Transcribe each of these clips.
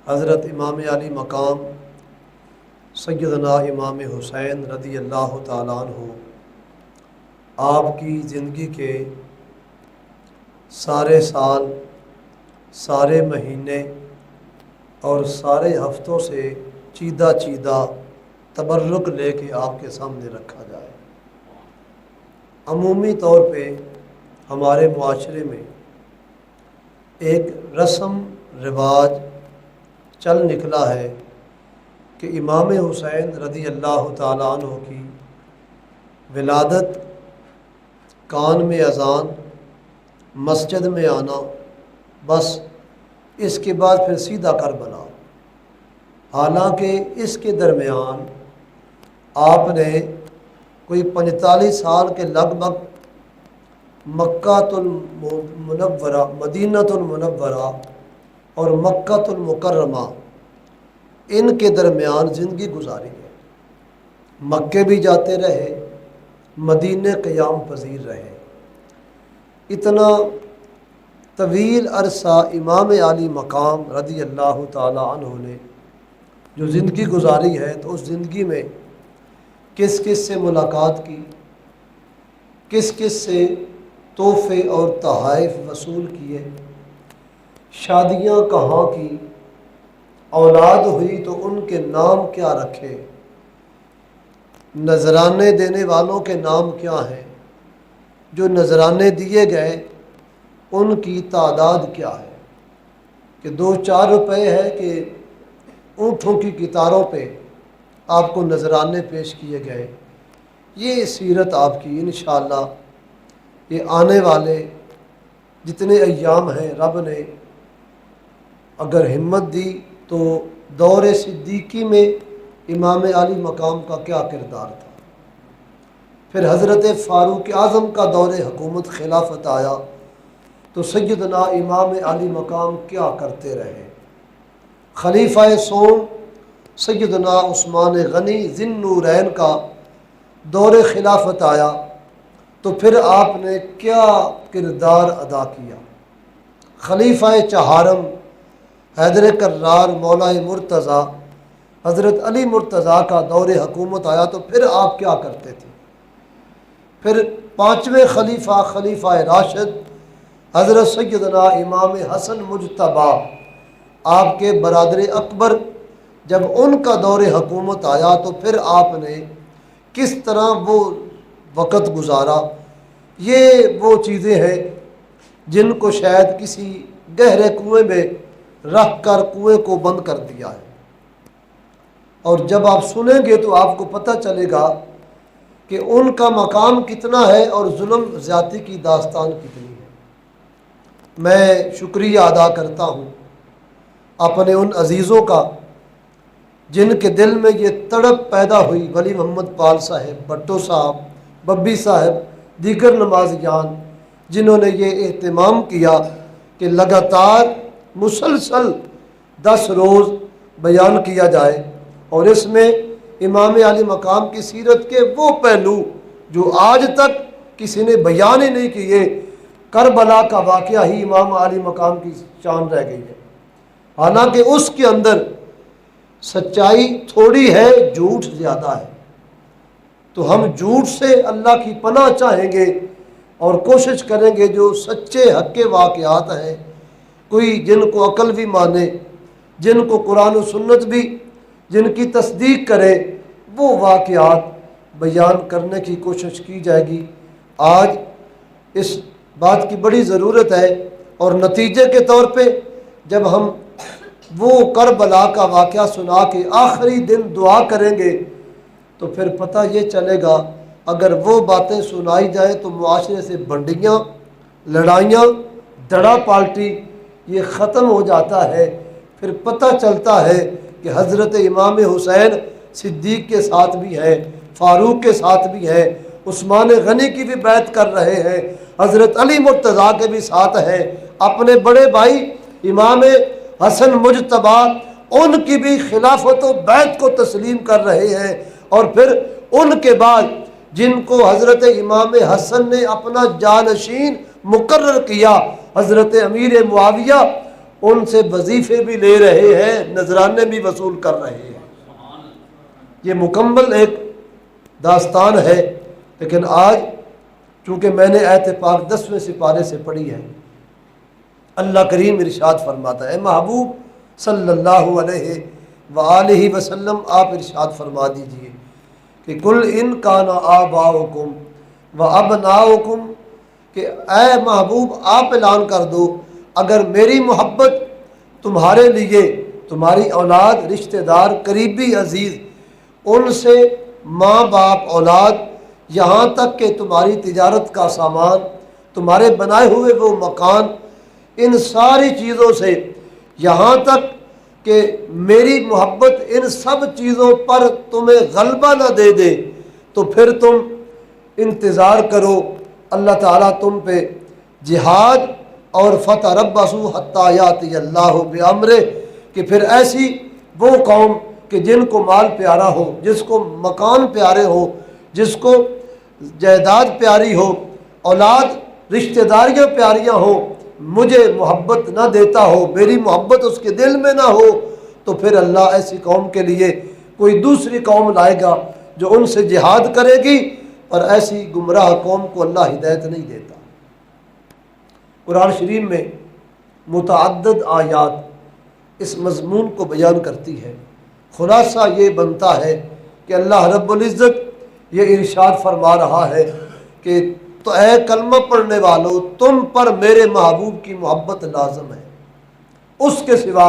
حضرت امام علی مقام سیدنا امام حسین رضی اللہ تعالیٰ عنہ آپ کی زندگی کے سارے سال، سارے مہینے اور سارے ہفتوں سے چیدہ چیدہ تبرک لے کے آپ کے سامنے رکھا جائے۔ عمومی طور پہ ہمارے معاشرے میں ایک رسم رواج چل نکلا ہے کہ امام حسین رضی اللہ تعالیٰ عنہ کی ولادت، کان میں اذان، مسجد میں آنا، بس اس کے بعد پھر سیدھا کربلا۔ حالانکہ اس کے درمیان آپ نے کوئی 45 سال کے لگ بھگ مکہ المنورہ، مدینہ المنورہ اور مکہ المکرمہ ان کے درمیان زندگی گزاری ہے۔ مکے بھی جاتے رہے، مدینے قیام پذیر رہے۔ اتنا طویل عرصہ امام علی مقام رضی اللہ تعالی عنہ نے جو زندگی گزاری ہے، تو اس زندگی میں کس کس سے ملاقات کی، کس کس سے تحفے اور تحائف وصول کیے، شادیاں کہاں کی، اولاد ہوئی تو ان کے نام کیا رکھے، نذرانے دینے والوں کے نام کیا ہیں، جو نذرانے دیے گئے ان کی تعداد کیا ہے، کہ 2-4 روپے ہے کہ اونٹوں کی قطاروں پہ آپ کو نذرانے پیش کیے گئے۔ یہ سیرت آپ کی انشاءاللہ یہ آنے والے جتنے ایام ہیں، رب نے اگر ہمت دی تو دور صدیقی میں امام علی مقام کا کیا کردار تھا، پھر حضرت فاروق اعظم کا دور حکومت خلافت آیا تو سیدنا امام علی مقام کیا کرتے رہے، خلیفہ سوم سیدنا عثمان غنی ذی النورین کا دور خلافت آیا تو پھر آپ نے کیا کردار ادا کیا، خلیفہ چہارم حیدر کرار مولا مرتضیٰ حضرت علی مرتضیٰ کا دور حکومت آیا تو پھر آپ کیا کرتے تھے، پھر 5ویں خلیفہ خلیفہ راشد حضرت سیدنا امام حسن مجتبیٰ آپ کے برادر اکبر، جب ان کا دور حکومت آیا تو پھر آپ نے کس طرح وہ وقت گزارا۔ یہ وہ چیزیں ہیں جن کو شاید کسی گہرے کنویں میں رکھ کر کنویں کو بند کر دیا ہے، اور جب آپ سنیں گے تو آپ کو پتہ چلے گا کہ ان کا مقام کتنا ہے اور ظلم زیادتی کی داستان کتنی ہے۔ میں شکریہ ادا کرتا ہوں اپنے ان عزیزوں کا جن کے دل میں یہ تڑپ پیدا ہوئی، ولی محمد پال صاحب، بھٹو صاحب، ببی صاحب، دیگر نمازیان، جنہوں نے یہ اہتمام کیا کہ لگاتار مسلسل 10 روز بیان کیا جائے، اور اس میں امام علی مقام کی سیرت کے وہ پہلو جو آج تک کسی نے بیان ہی نہیں کیے۔ کربلا کا واقعہ ہی امام علی مقام کی شان رہ گئی ہے، حالانکہ اس کے اندر سچائی تھوڑی ہے، جھوٹ زیادہ ہے، تو ہم جھوٹ سے اللہ کی پناہ چاہیں گے اور کوشش کریں گے جو سچے حق کے واقعات ہیں، کوئی جن کو عقل بھی مانے، جن کو قرآن و سنت بھی جن کی تصدیق کرے، وہ واقعات بیان کرنے کی کوشش کی جائے گی۔ آج اس بات کی بڑی ضرورت ہے، اور نتیجے کے طور پہ جب ہم وہ کربلا کا واقعہ سنا کے آخری دن دعا کریں گے تو پھر پتہ یہ چلے گا، اگر وہ باتیں سنائی جائیں تو معاشرے سے بنڈیاں، لڑائیاں، دڑا پالٹی یہ ختم ہو جاتا ہے۔ پھر پتہ چلتا ہے کہ حضرت امام حسین صدیق کے ساتھ بھی ہیں، فاروق کے ساتھ بھی ہیں، عثمان غنی کی بھی بیعت کر رہے ہیں، حضرت علی مرتضیٰ کے بھی ساتھ ہیں، اپنے بڑے بھائی امام حسن مجتبیٰ ان کی بھی خلافت و بیعت کو تسلیم کر رہے ہیں، اور پھر ان کے بعد جن کو حضرت امام حسن نے اپنا جانشین مقرر کیا، حضرت امیر معاویہ، ان سے وظیفے بھی لے رہے ہیں، نذرانے بھی وصول کر رہے ہیں۔ یہ مکمل ایک داستان ہے، لیکن آج چونکہ میں نے آیت پاک 10ویں سپارے سے پڑھی ہے، اللہ کریم ارشاد فرماتا ہے، محبوب صلی اللہ علیہ وآلہ وسلم آپ ارشاد فرما دیجئے کہ کل ان کان آباؤکم و ابناؤکم، کہ اے محبوب آپ اعلان کر دو اگر میری محبت تمہارے لیے تمہاری اولاد، رشتہ دار، قریبی عزیز، ان سے ماں باپ، اولاد، یہاں تک کہ تمہاری تجارت کا سامان، تمہارے بنائے ہوئے وہ مکان، ان ساری چیزوں سے یہاں تک کہ میری محبت ان سب چیزوں پر تمہیں غلبہ نہ دے دے، تو پھر تم انتظار کرو، اللہ تعالیٰ تم پہ جہاد اور فتربصوا حتی یاتی اللہ بامرہ، کہ پھر ایسی وہ قوم کہ جن کو مال پیارا ہو، جس کو مکان پیارے ہو، جس کو جائیداد پیاری ہو، اولاد، رشتہ داریاں پیاریاں ہوں، مجھے محبت نہ دیتا ہو، میری محبت اس کے دل میں نہ ہو، تو پھر اللہ ایسی قوم کے لیے کوئی دوسری قوم لائے گا جو ان سے جہاد کرے گی، اور ایسی گمراہ قوم کو اللہ ہدایت نہیں دیتا۔ قرآن شریف میں متعدد آیات اس مضمون کو بیان کرتی ہے۔ خلاصہ یہ بنتا ہے کہ اللہ رب العزت یہ ارشاد فرما رہا ہے کہ تو اے کلمہ پڑھنے والو، تم پر میرے محبوب کی محبت لازم ہے، اس کے سوا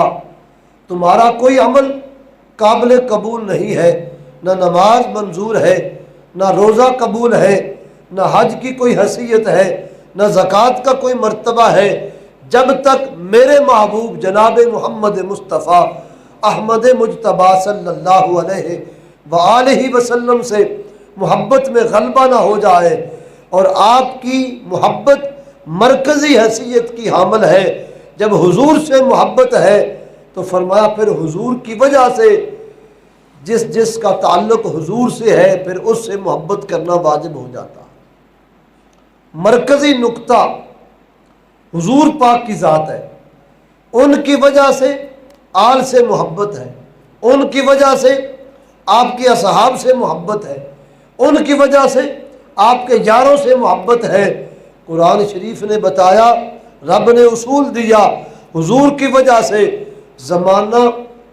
تمہارا کوئی عمل قابل قبول نہیں ہے، نہ نماز منظور ہے، نہ روزہ قبول ہے، نہ حج کی کوئی حیثیت ہے، نہ زکوٰۃ کا کوئی مرتبہ ہے، جب تک میرے محبوب جناب محمد مصطفیٰ احمد مجتبیٰ صلی اللہ علیہ وآلہ وسلم سے محبت میں غلبہ نہ ہو جائے، اور آپ کی محبت مرکزی حیثیت کی حامل ہے۔ جب حضور سے محبت ہے تو فرمایا پھر حضور کی وجہ سے جس کا تعلق حضور سے ہے پھر اس سے محبت کرنا واجب ہو جاتا۔ مرکزی نقطہ حضور پاک کی ذات ہے، ان کی وجہ سے آل سے محبت ہے، ان کی وجہ سے آپ کے اصحاب سے محبت ہے، ان کی وجہ سے آپ کے یاروں سے محبت ہے۔ قرآن شریف نے بتایا، رب نے اصول دیا، حضور کی وجہ سے زمانہ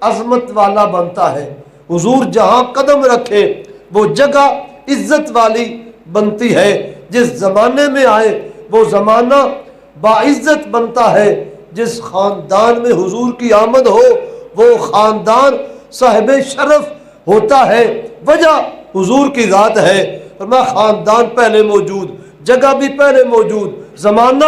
عظمت والا بنتا ہے، حضور جہاں قدم رکھے وہ جگہ عزت والی بنتی ہے، جس زمانے میں آئے وہ زمانہ باعزت بنتا ہے، جس خاندان میں حضور کی آمد ہو وہ خاندان صاحب شرف ہوتا ہے، وجہ حضور کی ذات ہے۔ اور میں خاندان پہلے موجود، جگہ بھی پہلے موجود، زمانہ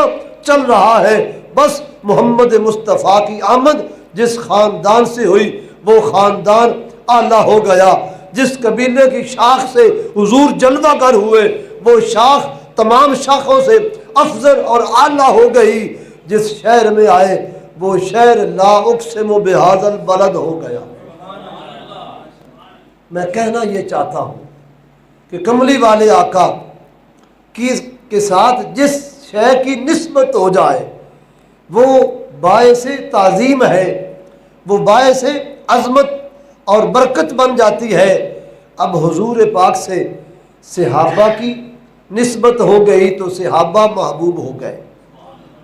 چل رہا ہے، بس محمد مصطفیٰ کی آمد جس خاندان سے ہوئی وہ خاندان اعلیٰ ہو گیا، جس قبیلے کی شاخ سے حضور جلوہ گر ہوئے وہ شاخ تمام شاخوں سے افضل اور اعلیٰ ہو گئی، جس شہر میں آئے وہ شہر لا اقسم بہذا البلد ہو گیا۔ میں کہنا یہ چاہتا ہوں کہ کملی والے آقا کے ساتھ جس شے کی نسبت ہو جائے وہ باعث تعظیم ہے، وہ باعث عظمت اور برکت بن جاتی ہے۔ اب حضور پاک سے صحابہ کی نسبت ہو گئی تو صحابہ محبوب ہو گئے۔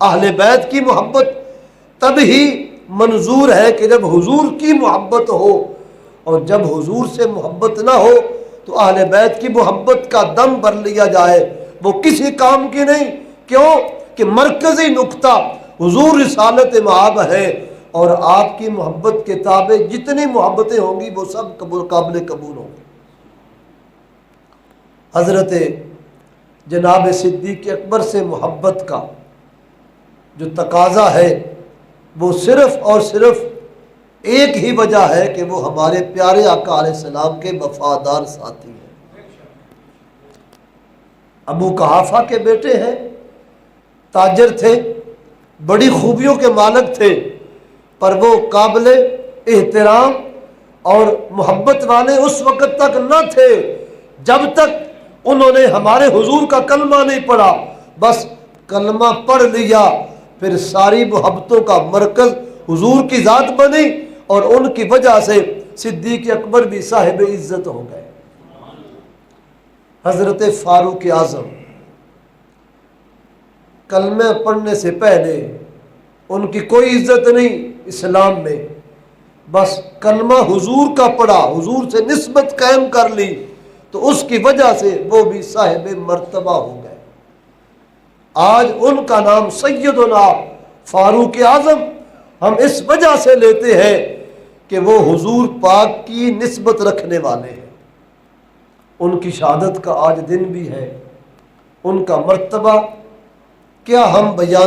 اہل بیت کی محبت تب ہی منظور ہے کہ جب حضور کی محبت ہو، اور جب حضور سے محبت نہ ہو تو اہل بیت کی محبت کا دم بھر لیا جائے، وہ کسی کام کی نہیں۔ کیوں کہ مرکزی نقطہ حضور رسالت مآب ہے، اور آپ کی محبت کے تابع جتنی محبتیں ہوں گی وہ سب قابل قبول ہوں گی۔ حضرت جناب صدیق اکبر سے محبت کا جو تقاضا ہے وہ صرف اور صرف ایک ہی وجہ ہے کہ وہ ہمارے پیارے آقا علیہ السلام کے وفادار ساتھی ہیں۔ ابو قحافہ کے بیٹے ہیں، تاجر تھے، بڑی خوبیوں کے مالک تھے، پر وہ قابل احترام اور محبت والے اس وقت تک نہ تھے جب تک انہوں نے ہمارے حضور کا کلمہ نہیں پڑھا۔ بس کلمہ پڑھ لیا پھر ساری محبتوں کا مرکز حضور کی ذات بنی اور ان کی وجہ سے صدیق اکبر بھی صاحب عزت ہو گئے۔ حضرت فاروق اعظم کلمہ پڑھنے سے پہلے ان کی کوئی عزت نہیں اسلام میں، بس کلمہ حضور کا پڑھا، حضور سے نسبت قائم کر لی تو اس کی وجہ سے وہ بھی صاحب مرتبہ ہو گئے۔ آج ان کا نام سیدنا فاروق اعظم ہم اس وجہ سے لیتے ہیں کہ وہ حضور پاک کی نسبت رکھنے والے ہیں۔ ان کی شہادت کا آج دن بھی ہے، ان کا مرتبہ کیا ہم بیان